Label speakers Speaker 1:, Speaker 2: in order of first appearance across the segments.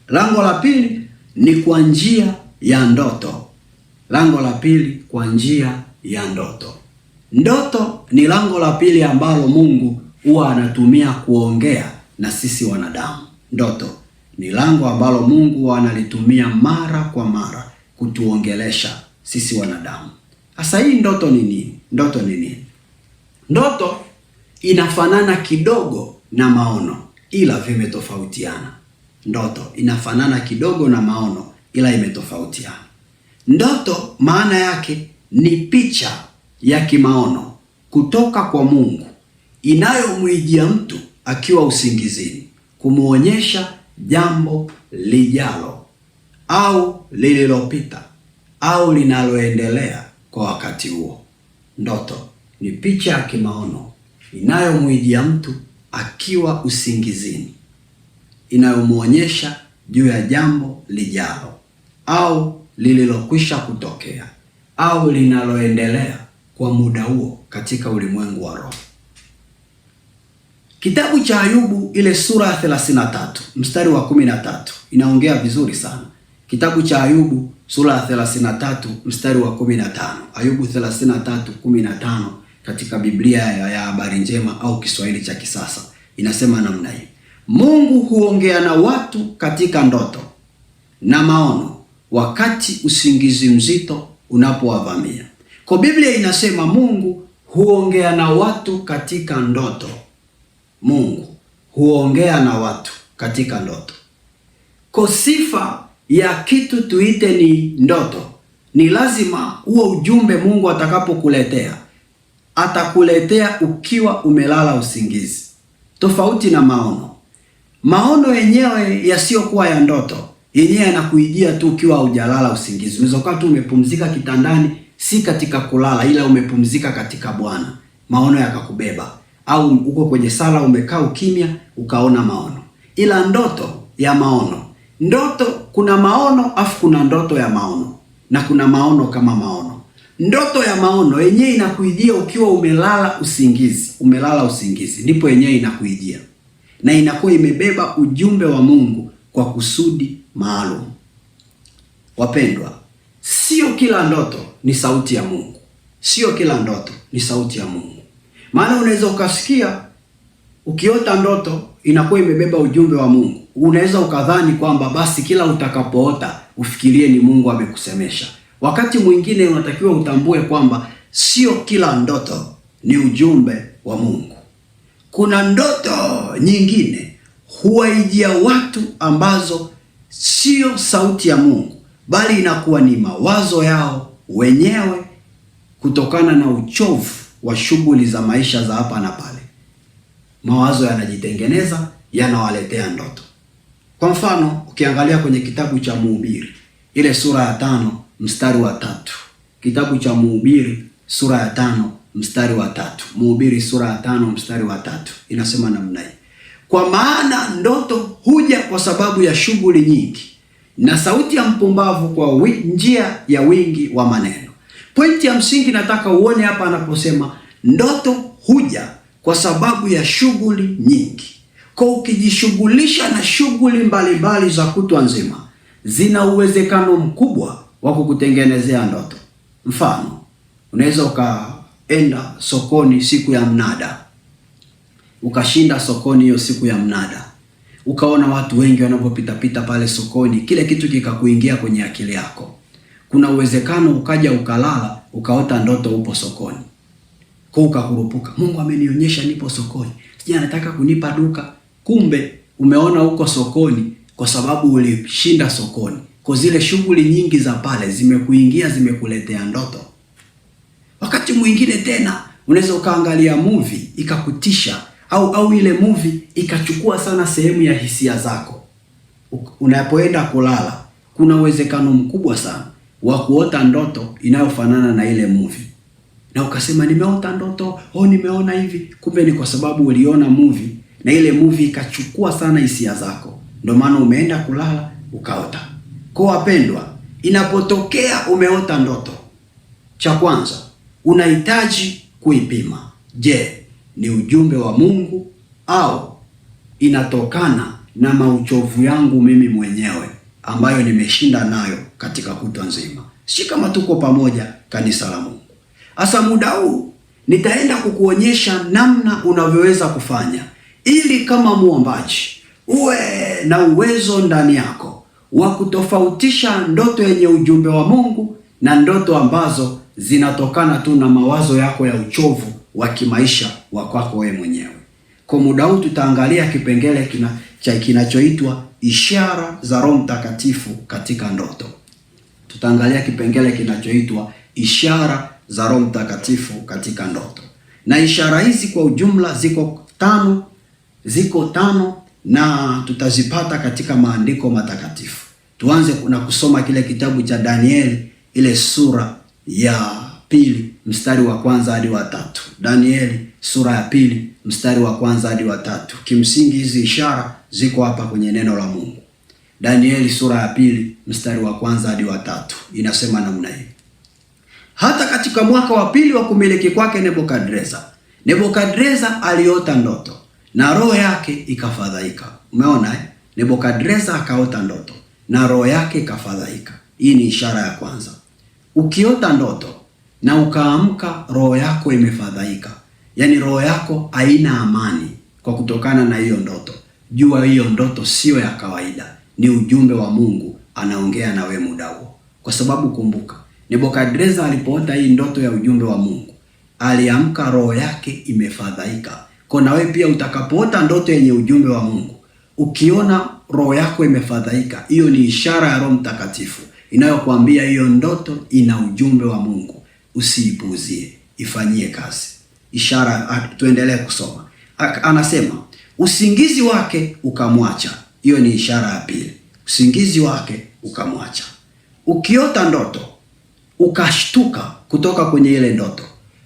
Speaker 1: Lango la pili ni kwa njia ya ndoto. Lango la pili kwa njia ya ndoto. Ndoto ni lango la pili ambalo Mungu huwa anatumia kuongea na sisi wanadamu. Ndoto ni lango ambalo Mungu huwa analitumia mara kwa mara kutuongelesha sisi wanadamu. Sasa hii ndoto ni nini? Ndoto ni nini? Ndoto inafanana kidogo na maono ila vimetofautiana. Ndoto inafanana kidogo na maono ila imetofautiana. Ndoto maana yake ni picha ya kimaono kutoka kwa Mungu inayomwijia mtu akiwa usingizini kumuonyesha jambo lijalo au lililopita au linaloendelea kwa wakati huo. Ndoto ni picha ya kimaono inayomwijia mtu akiwa usingizini inayomuonyesha juu ya jambo lijalo au lililokwisha kutokea au linaloendelea kwa muda huo katika ulimwengu wa roho. Kitabu cha Ayubu ile sura ya 33 mstari wa 13 inaongea vizuri sana. Kitabu cha Ayubu sura ya 33 mstari wa 15. Ayubu 33:15 katika Biblia ya Habari Njema au Kiswahili cha kisasa inasema namna hii: Mungu huongea na watu katika ndoto na maono wakati usingizi mzito unapowavamia. Kwa Biblia inasema Mungu huongea na watu katika ndoto. Mungu huongea na watu katika ndoto. Kwa sifa ya kitu tuite ni ndoto, ni lazima huo ujumbe Mungu atakapokuletea atakuletea ukiwa umelala usingizi. Tofauti na maono. Maono yenyewe yasiyokuwa ya ndoto, yenyewe yanakuijia tu ukiwa hujalala usingizi. Unaweza kuwa tu umepumzika kitandani, si katika kulala ila umepumzika katika Bwana. Maono yakakubeba. Au uko kwenye sala umekaa ukimya ukaona maono. Ila ndoto ya maono. Ndoto kuna maono afu kuna ndoto ya maono. Na kuna maono kama maono. Ndoto ya maono yenyewe inakuijia ukiwa umelala usingizi. Umelala usingizi. Ndipo yenyewe inakuijia. Na inakuwa imebeba ujumbe wa Mungu kwa kusudi maalum. Wapendwa, sio kila ndoto ni sauti ya Mungu. Sio kila ndoto ni sauti ya Mungu. Maana unaweza ukasikia ukiota ndoto inakuwa imebeba ujumbe wa Mungu. Unaweza ukadhani kwamba basi kila utakapoota ufikirie ni Mungu amekusemesha. Wakati mwingine unatakiwa utambue kwamba sio kila ndoto ni ujumbe wa Mungu. Kuna ndoto nyingine huwaijia watu ambazo sio sauti ya Mungu, bali inakuwa ni mawazo yao wenyewe kutokana na uchovu wa shughuli za maisha za hapa na pale. Mawazo yanajitengeneza, yanawaletea ndoto. Kwa mfano, ukiangalia kwenye kitabu cha Mhubiri, ile sura ya 5 mstari wa 3. Kitabu cha Mhubiri sura ya 5 mstari wa 3. Mhubiri sura ya 5 mstari wa 3 inasema namna hii: kwa maana ndoto huja kwa sababu ya shughuli nyingi, na sauti ya mpumbavu kwa njia ya wingi wa maneno. Pointi ya msingi nataka uone hapa anaposema ndoto huja kwa sababu ya shughuli nyingi. Kwa ukijishughulisha na shughuli mbalimbali za kutwa nzima, zina uwezekano mkubwa wa kukutengenezea ndoto. Mfano, unaweza ukaenda sokoni siku ya mnada. Ukashinda sokoni hiyo siku ya mnada. Ukaona watu wengi wanapopita pale sokoni, kile kitu kikakuingia kwenye akili yako. Kuna uwezekano ukaja ukalala, ukaota ndoto upo sokoni. Kwa ukakurupuka, Mungu amenionyesha nipo sokoni. Sija anataka kunipa duka. Kumbe umeona uko sokoni kwa sababu ulishinda sokoni. Kwa zile shughuli nyingi za pale zimekuingia, zimekuletea ndoto. Wakati mwingine tena unaweza ukaangalia movie ikakutisha au ile movie ikachukua sana sehemu ya hisia zako. Unapoenda kulala, kuna uwezekano mkubwa sana wa kuota ndoto inayofanana na ile movie. Na ukasema nimeota ndoto, nimeona hivi. Kumbe ni kwa sababu uliona movie na ile movie ikachukua sana hisia zako. Ndio maana umeenda kulala ukaota. Kwa wapendwa, inapotokea umeota ndoto, cha kwanza unahitaji kuipima. Je, ni ujumbe wa Mungu au inatokana na mauchovu yangu mimi mwenyewe ambayo nimeshinda nayo katika kutwa nzima. Si kama tuko pamoja, kanisa la Mungu. Asa muda huu nitaenda kukuonyesha namna unavyoweza kufanya ili kama muombaji uwe na uwezo ndani yako wa kutofautisha ndoto yenye ujumbe wa Mungu na ndoto ambazo zinatokana tu na mawazo yako ya uchovu wa kimaisha wa kwako wewe mwenyewe. Kwa muda huu tutaangalia kipengele kinachoitwa ishara za Roho Mtakatifu katika ndoto. Tutaangalia kipengele kinachoitwa ishara za Roho Mtakatifu katika ndoto. Na ishara hizi kwa ujumla ziko tano na tutazipata katika maandiko matakatifu. Tuanze na kusoma kile kitabu cha Danieli, ile sura ya 2 mstari wa 1 hadi wa 3. Danieli sura ya 2 mstari wa 1 hadi wa 3. Kimsingi hizi ishara ziko hapa kwenye neno la Mungu. Danieli sura ya 2 mstari wa 1 hadi wa 3. Inasema namna hii: hata katika mwaka wa 2 wa kumiliki kwake Nebukadreza aliota ndoto na roho yake ikafadhaika. Umeona Nebukadreza akaota ndoto na roho yake ikafadhaika. Hii ni ishara ya kwanza. Ukiota ndoto na ukaamka roho yako imefadhaika, yaani roho yako haina amani kwa kutokana na hiyo ndoto, jua hiyo ndoto sio ya kawaida, ni ujumbe wa Mungu anaongea na wewe muda huo. Kwa sababu kumbuka, Nebukadreza alipoota hii ndoto ya ujumbe wa Mungu, aliamka roho yake imefadhaika. Kwa na wewe pia utakapoota ndoto yenye ujumbe wa Mungu, ukiona roho yako imefadhaika, hiyo ni ishara ya Roho Mtakatifu inayokuambia hiyo ndoto ina ujumbe wa Mungu. Usiipuuzie, ifanyie kazi. Ishara, tuendelee kusoma. Anasema usingizi wake ukamwacha. Hiyo ni ishara ya pili. Usingizi wake ukamwacha. Ukiota ndoto ukashtuka kutoka kwenye ile ndoto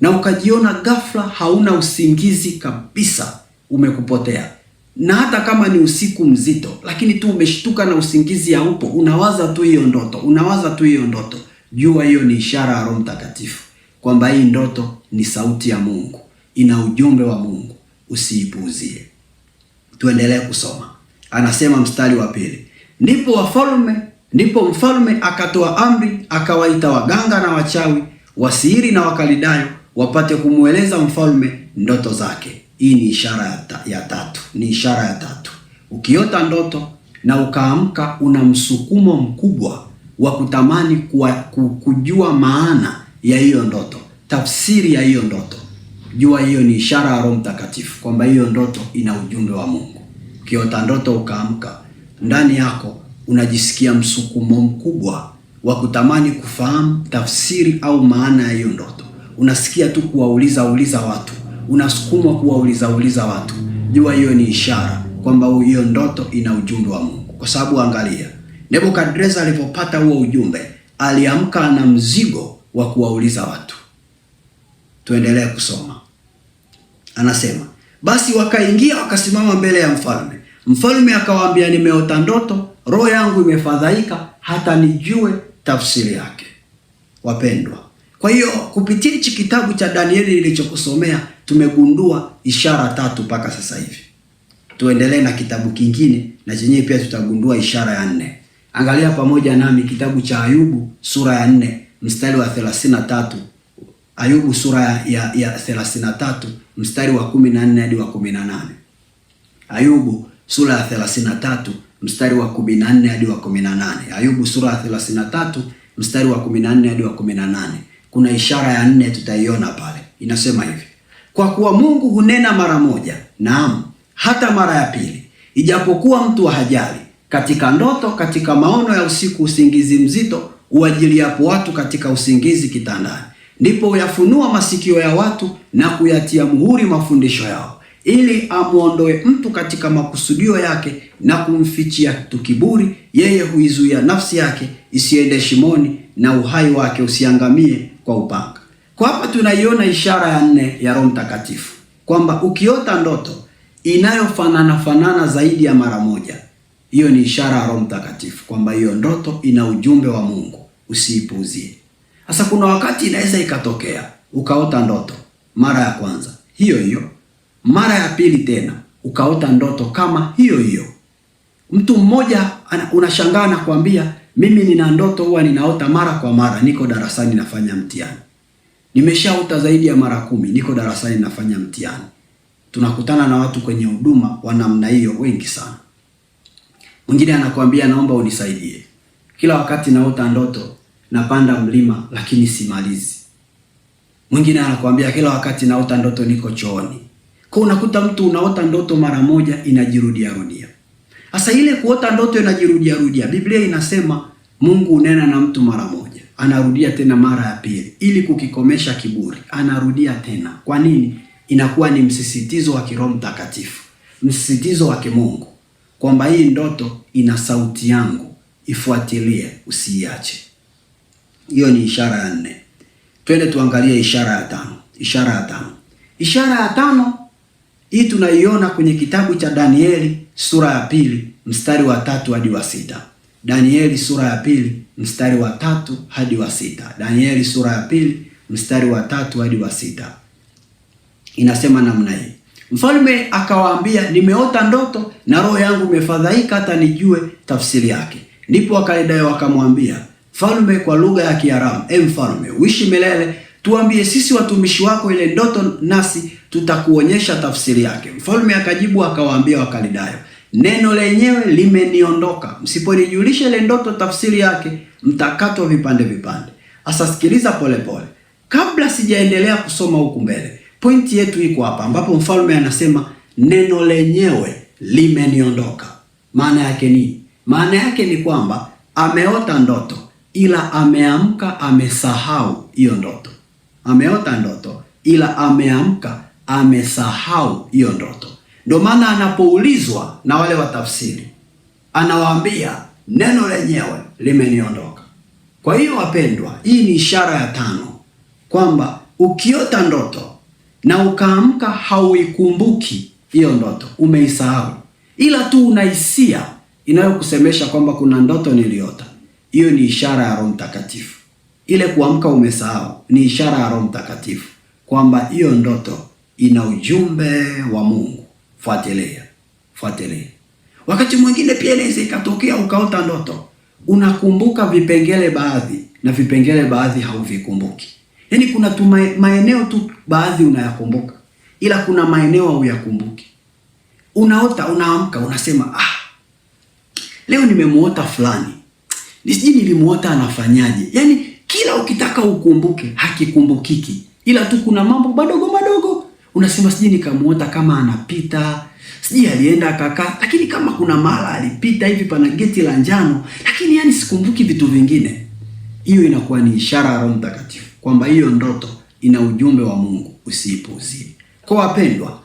Speaker 1: na ukajiona ghafla hauna usingizi kabisa, umekupotea, na hata kama ni usiku mzito, lakini tu umeshtuka na usingizi haupo, unawaza tu hiyo ndoto, jua hiyo ni ishara ya Roho Mtakatifu kwamba hii ndoto ni sauti ya Mungu, ina ujumbe wa Mungu. Usiipuuzie. Tuendelee kusoma. Anasema mstari wa 2, ndipo mfalme akatoa amri, akawaita waganga na wachawi, wasihiri na wakalidayo wapate kumweleza mfalme ndoto zake. Hii ni ishara ya tatu. Ni ishara ya tatu. Ukiota ndoto na ukaamka una msukumo mkubwa wa kutamani kujua maana ya hiyo ndoto, tafsiri ya hiyo ndoto, jua hiyo ni ishara ya Roho Mtakatifu kwamba hiyo ndoto ina ujumbe wa Mungu. Ukiota ndoto ukaamka, ndani yako unajisikia msukumo mkubwa wa kutamani kufahamu tafsiri au maana ya hiyo ndoto. Unasikia tu kuwauliza watu, unasukumwa kuwauliza watu. Jua hiyo ni ishara kwamba hiyo ndoto ina ujumbe wa Mungu. Kwa sababu angalia, Nebukadreza alipopata huo ujumbe, aliamka na mzigo wa kuwauliza watu. Tuendelee kusoma. Anasema, basi wakaingia wakasimama mbele ya mfalme. Mfalme akawaambia, nimeota ndoto, roho yangu imefadhaika hata nijue tafsiri yake. Wapendwa, kwa hiyo kupitia hichi kitabu cha Danieli nilichokusomea tumegundua ishara 3 mpaka sasa hivi. Tuendelee na kitabu kingine na chenyewe pia tutagundua ishara ya 4. Angalia pamoja nami kitabu cha Ayubu sura ya 4 mstari wa 33. Ayubu sura ya 33 mstari wa 14 hadi wa 18. Ayubu sura ya 33 mstari wa 14 hadi wa 18. Ayubu sura ya 33 mstari wa 14 hadi wa 18. Kuna ishara ya 4 tutaiona pale. Inasema hivi: kwa kuwa Mungu hunena mara moja, naam hata mara ya pili, ijapokuwa mtu hajali, katika ndoto, katika maono ya usiku, usingizi mzito uajiliapo watu katika usingizi kitandani, ndipo uyafunua masikio ya watu na kuyatia muhuri mafundisho yao, ili amuondoe mtu katika makusudio yake na kumfichia tu kiburi. Yeye huizuia nafsi yake isiende shimoni, na uhai wake usiangamie kwa upanga. Kwa hapa tunaiona ishara ya 4 ya Roho Mtakatifu kwamba ukiota ndoto inayofanana zaidi ya mara moja, hiyo ni ishara ya Roho Mtakatifu kwamba hiyo ndoto ina ujumbe wa Mungu. Usiipuuzie. Sasa kuna wakati inaweza ikatokea ukaota ndoto mara ya kwanza hiyo, mara ya pili tena ukaota ndoto kama hiyo, Mtu mmoja unashangaa na kuambia, mimi nina ndoto huwa ninaota mara kwa mara, niko darasani nafanya mtihani. Nimeshaota zaidi ya mara 10, niko darasani nafanya mtihani. Tunakutana na watu kwenye huduma wa namna hiyo wengi sana. Mwingine anakuambia, naomba unisaidie. Kila wakati naota ndoto napanda mlima lakini simalizi. Mwingine anakuambia, kila wakati naota ndoto niko chooni. Kwa unakuta mtu unaota ndoto mara moja inajirudia rudia. Sasa ile kuota ndoto inajirudia rudia, Biblia inasema Mungu unena na mtu mara moja, anarudia tena mara ya pili ili kukikomesha kiburi. Anarudia tena. Kwa nini? Inakuwa ni msisitizo wa Roho Mtakatifu, msisitizo wa kimungu kwamba hii ndoto ina sauti yangu, ifuatilie, usiiache. Hiyo ni ishara ya 4. Twende tuangalie ishara ya 5. Ishara ya 5 hii tunaiona kwenye kitabu cha Danieli sura ya 2 mstari wa 3 hadi wa 6. Danieli sura ya 2 mstari wa 3 hadi wa 6. Danieli sura ya 2 mstari wa 3 hadi wa 6. Inasema namna hii. Mfalme akawaambia, nimeota ndoto na roho yangu imefadhaika hata nijue tafsiri yake. Ndipo Wakaldayo wakamwambia mfalme kwa lugha ya Kiaramu, mfalme, uishi milele, tuambie sisi watumishi wako ile ndoto nasi tutakuonyesha tafsiri yake. Mfalme akajibu akawaambia Wakaldayo, neno lenyewe limeniondoka. Msiponijulisha ile ndoto tafsiri yake, mtakatwa vipande vipande. Asa sikiliza polepole. Kabla sijaendelea kusoma huku mbele, pointi yetu iko hapa ambapo mfalme anasema neno lenyewe limeniondoka. Maana yake nini? Maana yake ni kwamba ameota ndoto ila ameamka amesahau hiyo ndoto. Ameota ndoto ila ameamka amesahau hiyo ndoto. Ndio maana anapoulizwa na wale watafsiri anawaambia neno lenyewe limeniondoka. Kwa hiyo wapendwa, hii ni ishara ya 5 kwamba ukiota ndoto na ukaamka hauikumbuki hiyo ndoto, umeisahau, ila tu unahisia inayokusemesha kwamba kuna ndoto niliota, hiyo ni ishara ya Roho Mtakatifu. Ile kuamka umesahau ni ishara ya Roho Mtakatifu kwamba hiyo ndoto ina ujumbe wa Mungu. Fuatilia. Wakati mwingine pia inaweza ikatokea ukaota ndoto unakumbuka vipengele baadhi na vipengele baadhi hauvikumbuki. Yaani kuna maeneo tu baadhi unayakumbuka ila kuna maeneo huyakumbuki. Unaota, unaamka unasema, leo nimemuota fulani, nisiji nilimuota anafanyaje. Yaani kila ukitaka ukumbuke hakikumbukiki, ila tu kuna mambo madogo unasema siji nikamuota kama anapita, siji alienda akakaa, lakini kama kuna mara alipita hivi pana geti la njano, lakini yani sikumbuki vitu vingine. Hiyo inakuwa ni ishara ya Roho Mtakatifu kwamba hiyo ndoto ina ujumbe wa Mungu, usiipuuzie. Kwa wapendwa,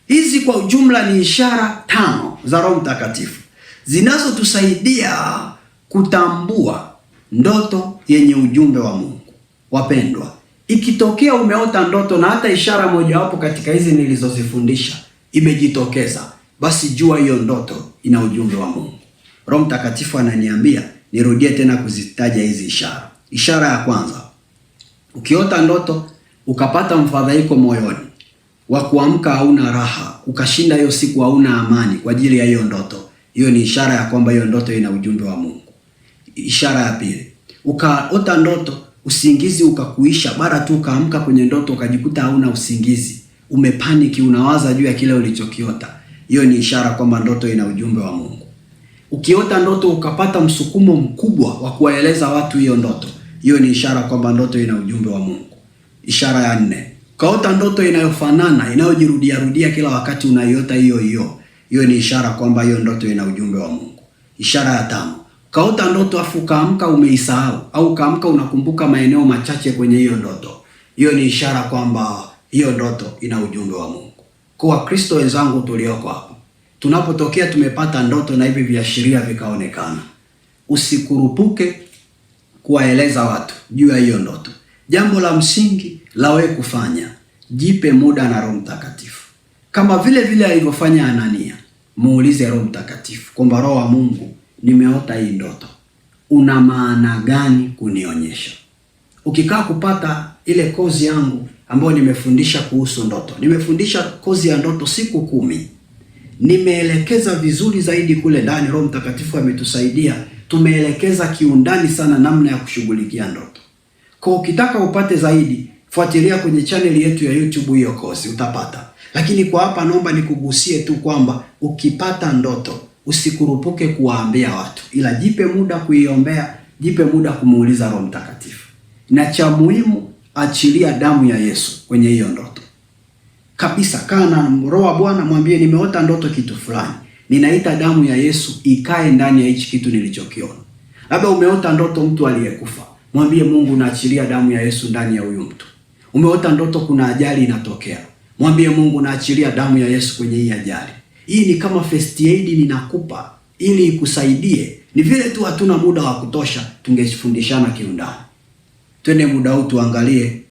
Speaker 1: hizi kwa ujumla ni ishara 5 za Roho Mtakatifu zinazotusaidia kutambua ndoto yenye ujumbe wa Mungu. Wapendwa, ikitokea umeota ndoto na hata ishara mojawapo katika hizi nilizozifundisha imejitokeza, basi jua hiyo ndoto ina ujumbe wa Mungu. Roho Mtakatifu ananiambia nirudie tena kuzitaja hizi ishara. Ishara ya kwanza, ukiota ndoto ukapata mfadhaiko moyoni, wa kuamka hauna raha, ukashinda hiyo siku hauna amani kwa ajili ya hiyo ndoto, hiyo ni ishara ya kwamba hiyo ndoto ina ujumbe wa Mungu. Ishara ya pili, ukaota ndoto usingizi ukakuisha, bara tu ukaamka kwenye ndoto ukajikuta hauna usingizi, umepaniki, unawaza juu ya kile ulichokiota, hiyo ni ishara kwamba ndoto ina ujumbe wa Mungu. Ukiota ndoto ukapata msukumo mkubwa wa kuwaeleza watu hiyo ndoto, hiyo ni ishara kwamba ndoto ina ujumbe wa Mungu. Ishara ya 4, ukaota ndoto inayofanana, inayojirudia kila wakati unaiota hiyo ni ishara kwamba hiyo ndoto ina ujumbe wa Mungu. Ishara ya 5, ukaota ndoto afu ukaamka umeisahau, au ukaamka unakumbuka maeneo machache kwenye hiyo ndoto, hiyo ni ishara kwamba hiyo ndoto ina ujumbe wa Mungu. Kwa Wakristo wenzangu tulioko hapa, tunapotokea tumepata ndoto na hivi viashiria vikaonekana, usikurupuke kuwaeleza watu juu ya hiyo ndoto. Jambo la msingi la wewe kufanya, jipe muda na Roho Mtakatifu. Kama vile alivyofanya Anania, muulize Roho Mtakatifu kwamba Roho wa Mungu, nimeota hii ndoto, una maana gani kunionyesha? Ukikaa kupata ile kozi yangu ambayo nimefundisha kuhusu ndoto, nimefundisha kozi ya ndoto siku 10. Nimeelekeza vizuri zaidi kule ndani, Roho Mtakatifu ametusaidia, tumeelekeza kiundani sana namna ya kushughulikia ndoto. Kwa ukitaka upate zaidi, fuatilia kwenye channel yetu ya YouTube hiyo kozi utapata. Lakini kwa hapa naomba nikugusie tu kwamba ukipata ndoto usikurupuke kuwaambia watu, ila jipe muda kuiombea, jipe muda kumuuliza Roho Mtakatifu. Na cha muhimu, achilia damu ya Yesu kwenye hiyo ndoto. Kabisa, kaa na Roho wa Bwana, mwambie nimeota ndoto kitu fulani. Ninaita damu ya Yesu ikae ndani ya hichi kitu nilichokiona. Labda umeota ndoto mtu aliyekufa. Mwambie Mungu, naachilia damu ya Yesu ndani ya huyu mtu. Umeota ndoto kuna ajali inatokea. Mwambie Mungu, naachilia damu ya Yesu kwenye hii ajali. Hii ni kama first aid ninakupa ili ikusaidie. Ni vile tu hatuna muda wa kutosha, tungefundishana kiundani. Twende muda huu tuangalie